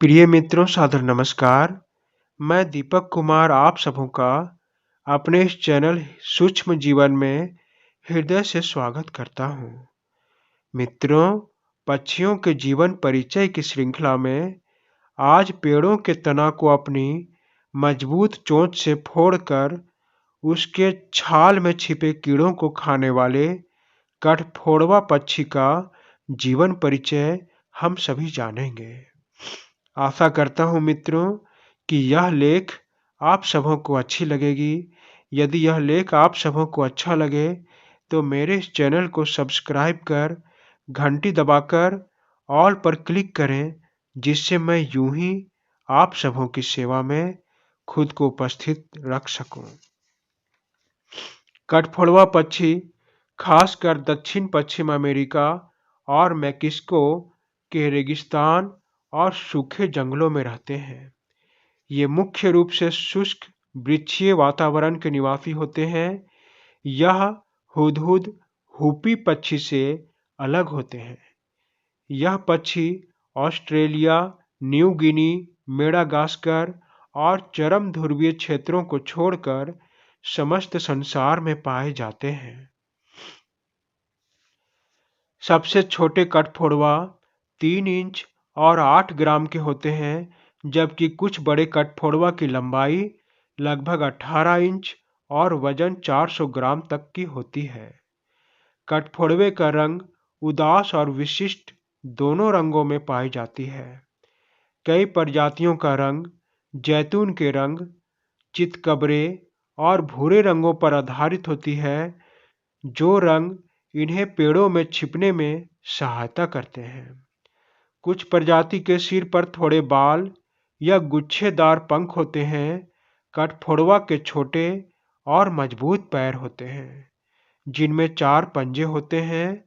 प्रिय मित्रों, सादर नमस्कार। मैं दीपक कुमार आप सबों का अपने इस चैनल सूक्ष्म जीवन में हृदय से स्वागत करता हूँ। मित्रों, पक्षियों के जीवन परिचय की श्रृंखला में आज पेड़ों के तना को अपनी मजबूत चोंच से फोड़कर उसके छाल में छिपे कीड़ों को खाने वाले कठफोड़वा पक्षी का जीवन परिचय हम सभी जानेंगे। आशा करता हूँ मित्रों कि यह लेख आप सबों को अच्छी लगेगी। यदि यह लेख आप सबों को अच्छा लगे तो मेरे इस चैनल को सब्सक्राइब कर घंटी दबाकर ऑल पर क्लिक करें, जिससे मैं यूं ही आप सबों की सेवा में खुद को उपस्थित रख सकूं। कठफोड़वा पक्षी खासकर दक्षिण पश्चिम अमेरिका और मैक्सिको के रेगिस्तान और सूखे जंगलों में रहते हैं। ये मुख्य रूप से शुष्क वृक्षीय वातावरण के निवासी होते हैं। यह हुदहुद हुपी पक्षी से अलग होते हैं। यह पक्षी ऑस्ट्रेलिया, न्यू गिनी, मेडागास्कर और चरम ध्रुवीय क्षेत्रों को छोड़कर समस्त संसार में पाए जाते हैं। सबसे छोटे कठफोड़वा 3 इंच और 8 ग्राम के होते हैं, जबकि कुछ बड़े कठफोड़वा की लंबाई लगभग 18 इंच और वजन 400 ग्राम तक की होती है। कठफोड़वे का रंग उदास और विशिष्ट दोनों रंगों में पाई जाती है। कई प्रजातियों का रंग जैतून के रंग, चितकबरे और भूरे रंगों पर आधारित होती है, जो रंग इन्हें पेड़ों में छिपने में सहायता करते हैं। कुछ प्रजाति के सिर पर थोड़े बाल या गुच्छेदार पंख होते हैं। कठफोड़वा के छोटे और मजबूत पैर होते हैं, जिनमें 4 पंजे होते हैं।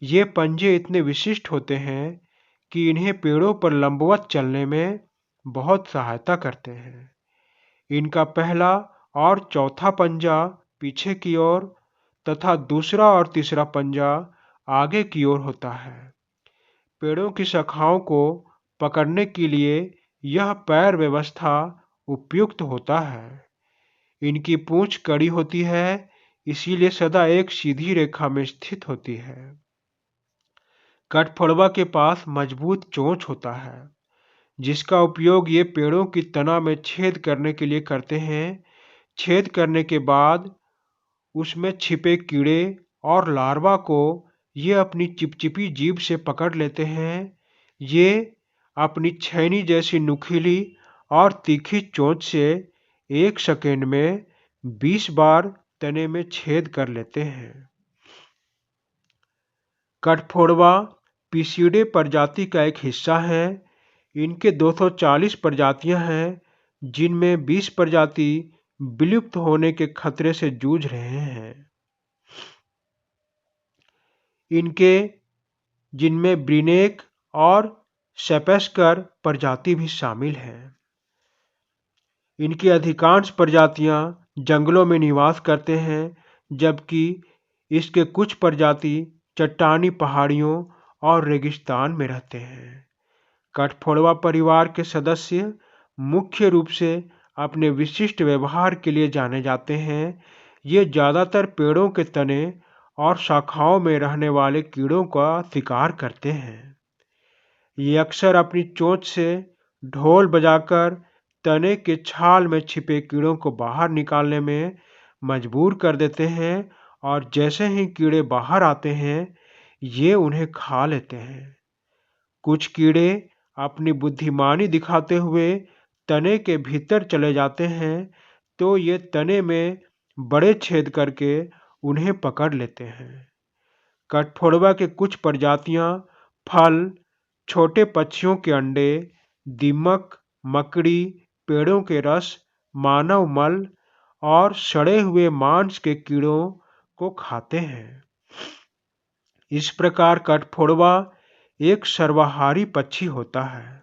ये पंजे इतने विशिष्ट होते हैं कि इन्हें पेड़ों पर लंबवत चलने में बहुत सहायता करते हैं। इनका पहला और चौथा पंजा पीछे की ओर तथा दूसरा और तीसरा पंजा आगे की ओर होता है। पेड़ों की शाखाओं को पकड़ने के लिए यह पैर व्यवस्था उपयुक्त होता है। इनकी पूंछ कड़ी होती है, इसीलिए सदा एक सीधी रेखा में स्थित होती है। कठफोड़वा के पास मजबूत चोंच होता है, जिसका उपयोग ये पेड़ों की तना में छेद करने के लिए करते हैं। छेद करने के बाद उसमें छिपे कीड़े और लार्वा को ये अपनी चिपचिपी जीभ से पकड़ लेते हैं। ये अपनी छैनी जैसी नुकीली और तीखी चोंच से 1 सेकंड में 20 बार तने में छेद कर लेते हैं। कठफोड़वा पिसीडे प्रजाति का एक हिस्सा है। इनके 240 प्रजातियां हैं, जिनमें 20 प्रजाति विलुप्त होने के खतरे से जूझ रहे हैं। इनके जिनमें ब्रिनेक और सेपेस्कर प्रजाति भी शामिल हैं। इनकी अधिकांश प्रजातियां जंगलों में निवास करते हैं, जबकि इसके कुछ प्रजाति चट्टानी पहाड़ियों और रेगिस्तान में रहते हैं। कठफोड़वा परिवार के सदस्य मुख्य रूप से अपने विशिष्ट व्यवहार के लिए जाने जाते हैं। ये ज़्यादातर पेड़ों के तने और शाखाओं में रहने वाले कीड़ों का शिकार करते हैं। ये अक्सर अपनी चोंच से ढोल बजाकर तने के छाल में छिपे कीड़ों को बाहर निकालने में मजबूर कर देते हैं, और जैसे ही कीड़े बाहर आते हैं, ये उन्हें खा लेते हैं। कुछ कीड़े अपनी बुद्धिमानी दिखाते हुए तने के भीतर चले जाते हैं, तो ये तने में बड़े छेद करके उन्हें पकड़ लेते हैं। कठफोड़वा के कुछ प्रजातियां फल, छोटे पक्षियों के अंडे, दीमक, मकड़ी, पेड़ों के रस, मानव मल और सड़े हुए मांस के कीड़ों को खाते हैं। इस प्रकार कठफोड़वा एक सर्वाहारी पक्षी होता है।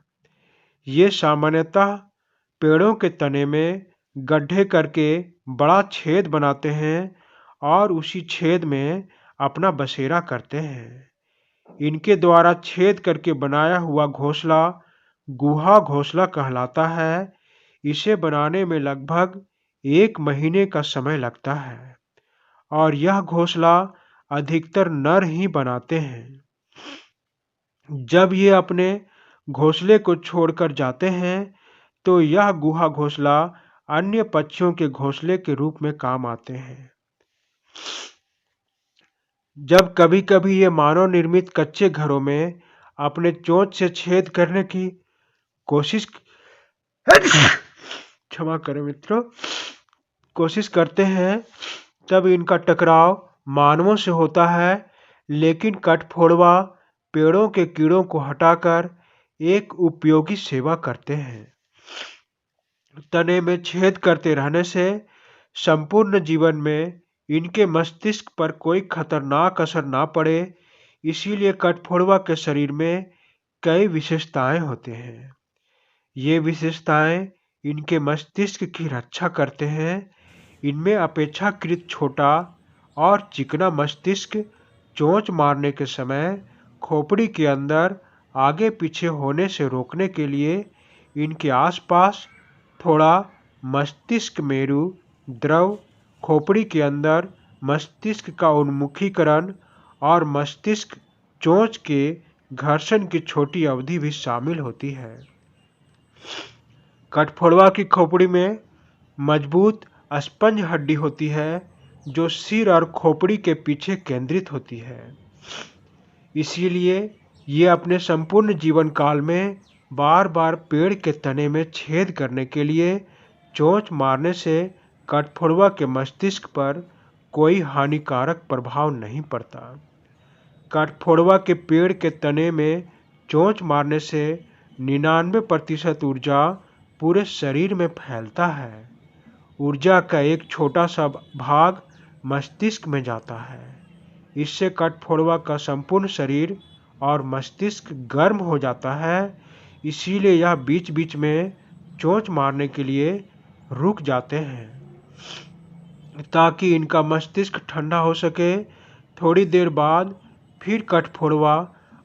ये सामान्यतः पेड़ों के तने में गड्ढे करके बड़ा छेद बनाते हैं और उसी छेद में अपना बसेरा करते हैं। इनके द्वारा छेद करके बनाया हुआ घोंसला गुहा घोंसला कहलाता है। इसे बनाने में लगभग 1 महीने का समय लगता है और यह घोंसला अधिकतर नर ही बनाते हैं। जब ये अपने घोंसले को छोड़कर जाते हैं तो यह गुहा घोंसला अन्य पक्षियों के घोंसले के रूप में काम आते हैं। जब कभी-कभी ये मानव निर्मित कच्चे घरों में अपने चोंच से छेद करने की कोशिश क्षमा करें मित्रों, कोशिश करते हैं, तब इनका टकराव मानवों से होता है, लेकिन कठफोड़वा पेड़ों के कीड़ों को हटाकर एक उपयोगी सेवा करते हैं। तने में छेद करते रहने से संपूर्ण जीवन में इनके मस्तिष्क पर कोई खतरनाक असर ना पड़े, इसीलिए कठफोड़वा के शरीर में कई विशेषताएं होते हैं। ये विशेषताएं इनके मस्तिष्क की रक्षा करते हैं। इनमें अपेक्षाकृत छोटा और चिकना मस्तिष्क चोंच मारने के समय खोपड़ी के अंदर आगे पीछे होने से रोकने के लिए इनके आसपास थोड़ा मस्तिष्क मेरु द्रव, खोपड़ी के अंदर मस्तिष्क का उन्मुखीकरण और मस्तिष्क चोंच के घर्षण की छोटी अवधि भी शामिल होती है। कठफोड़वा की खोपड़ी में मजबूत स्पंज हड्डी होती है जो सिर और खोपड़ी के पीछे केंद्रित होती है। इसीलिए ये अपने संपूर्ण जीवन काल में बार बार पेड़ के तने में छेद करने के लिए चोंच मारने से कठफोड़वा के मस्तिष्क पर कोई हानिकारक प्रभाव नहीं पड़ता। कठफोड़वा के पेड़ के तने में चोंच मारने से 99% ऊर्जा पूरे शरीर में फैलता है। ऊर्जा का एक छोटा सा भाग मस्तिष्क में जाता है। इससे कठफोड़वा का संपूर्ण शरीर और मस्तिष्क गर्म हो जाता है। इसीलिए यह बीच बीच में चोंच मारने के लिए रुक जाते हैं ताकि इनका मस्तिष्क ठंडा हो सके। थोड़ी देर बाद फिर कठफोड़वा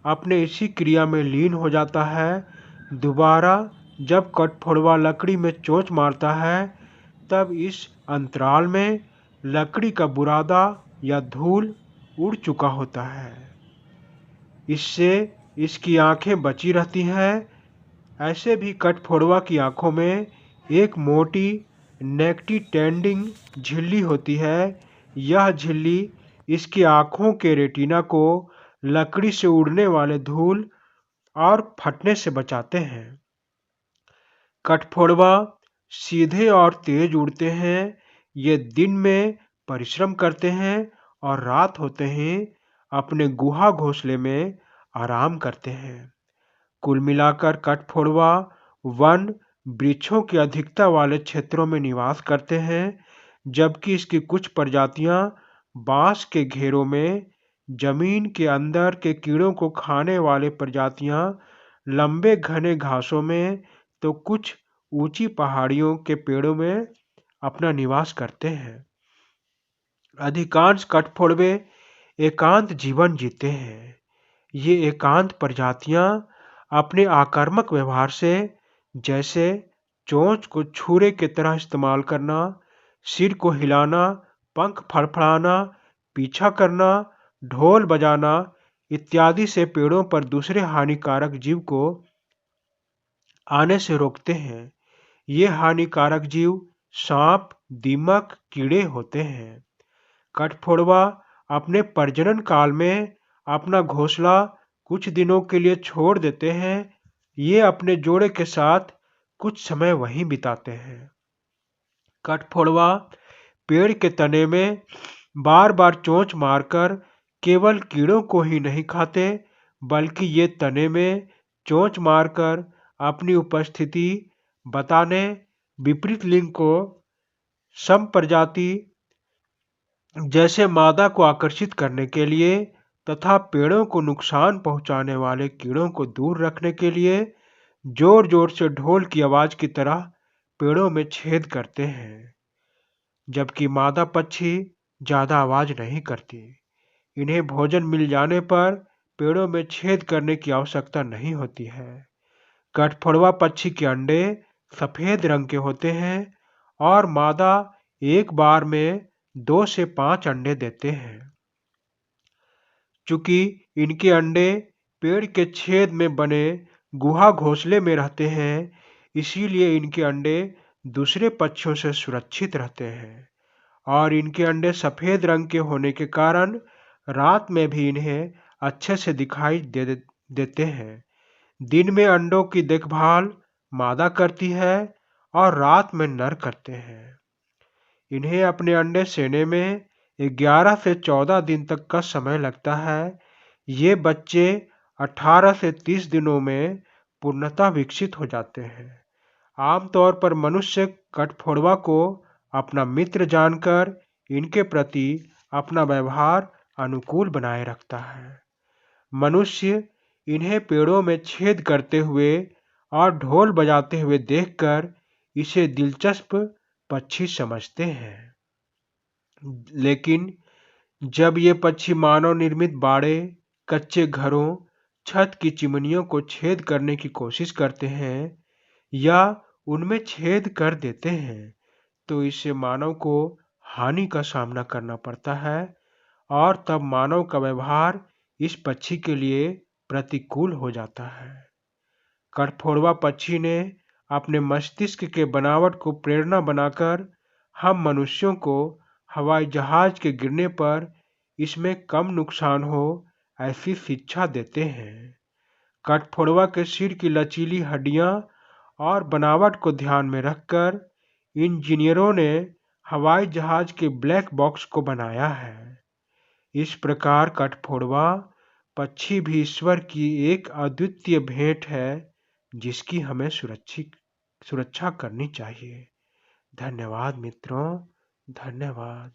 अपने इसी क्रिया में लीन हो जाता है। दोबारा जब कठफोड़वा लकड़ी में चोंच मारता है तब इस अंतराल में लकड़ी का बुरादा या धूल उड़ चुका होता है। इससे इसकी आंखें बची रहती हैं। ऐसे भी कठफोड़वा की आंखों में एक मोटी नेक्टिटेंडिंग झिल्ली होती है। यह झिल्ली इसकी आंखों के रेटिना को लकड़ी से उड़ने वाले धूल और फटने से बचाते हैं। कठफोड़वा सीधे और तेज उड़ते हैं। ये दिन में परिश्रम करते हैं और रात होते ही अपने गुहा घोंसले में आराम करते हैं। कुल मिलाकर कठफोड़वा वन वृक्षों की अधिकता वाले क्षेत्रों में निवास करते हैं, जबकि इसकी कुछ प्रजातियां बांस के घेरों में, जमीन के अंदर के कीड़ों को खाने वाले प्रजातियां लंबे घने घासों में, तो कुछ ऊंची पहाड़ियों के पेड़ों में अपना निवास करते हैं। अधिकांश कठफोड़वे एकांत जीवन जीते हैं। ये एकांत प्रजातियां अपने आक्रामक व्यवहार से, जैसे चोंच को छुरे की तरह इस्तेमाल करना, सिर को हिलाना, पंख फड़फड़ाना, पीछा करना, ढोल बजाना इत्यादि से पेड़ों पर दूसरे हानिकारक जीव को आने से रोकते हैं। ये हानिकारक जीव सांप, दीमक, कीड़े होते हैं। कठफोड़वा अपने प्रजनन काल में अपना घोंसला कुछ दिनों के लिए छोड़ देते हैं। ये अपने जोड़े के साथ कुछ समय वहीं बिताते हैं। कठफोड़वा पेड़ के तने में बार बार चोंच मारकर केवल कीड़ों को ही नहीं खाते, बल्कि ये तने में चोंच मारकर अपनी उपस्थिति बताने विपरीत लिंग को समप्रजाति जैसे मादा को आकर्षित करने के लिए तथा पेड़ों को नुकसान पहुंचाने वाले कीड़ों को दूर रखने के लिए जोर जोर से ढोल की आवाज की तरह पेड़ों में छेद करते हैं, जबकि मादा पक्षी ज्यादा आवाज नहीं करती। इन्हें भोजन मिल जाने पर पेड़ों में छेद करने की आवश्यकता नहीं होती है। कठफोड़वा पक्षी के अंडे सफेद रंग के होते हैं और मादा एक बार में 2 से 5 अंडे देते हैं। चूंकि इनके अंडे पेड़ के छेद में बने गुहा घोंसले में रहते हैं, इसीलिए इनके अंडे दूसरे पक्षियों से सुरक्षित रहते हैं और इनके अंडे सफेद रंग के होने के कारण रात में भी इन्हें अच्छे से दिखाई देते हैं। दिन में अंडों की देखभाल मादा करती है और रात में नर करते हैं। इन्हें अपने अंडे सेने में 11 से 14 दिन तक का समय लगता है। ये बच्चे 18 से 30 दिनों में पूर्णतः विकसित हो जाते हैं। आमतौर पर मनुष्य कठफोड़वा को अपना मित्र जानकर इनके प्रति अपना व्यवहार अनुकूल बनाए रखता है। मनुष्य इन्हें पेड़ों में छेद करते हुए और ढोल बजाते हुए देखकर इसे दिलचस्प पक्षी समझते हैं। लेकिन जब ये पक्षी मानव निर्मित बाड़े, कच्चे घरों, छत की चिमनियों को छेद करने की कोशिश करते हैं या उनमें छेद कर देते हैं, तो इससे मानव को हानि का सामना करना पड़ता है और तब मानव का व्यवहार इस पक्षी के लिए प्रतिकूल हो जाता है। कठफोड़वा पक्षी ने अपने मस्तिष्क के बनावट को प्रेरणा बनाकर हम मनुष्यों को हवाई जहाज के गिरने पर इसमें कम नुकसान हो ऐसी शिक्षा देते हैं। कठफोड़वा के सिर की लचीली हड्डियां और बनावट को ध्यान में रखकर इंजीनियरों ने हवाई जहाज के ब्लैक बॉक्स को बनाया है। इस प्रकार कठफोड़वा पक्षी भी ईश्वर की एक अद्वितीय भेंट है जिसकी हमें सुरक्षा करनी चाहिए। धन्यवाद मित्रों, धन्यवाद।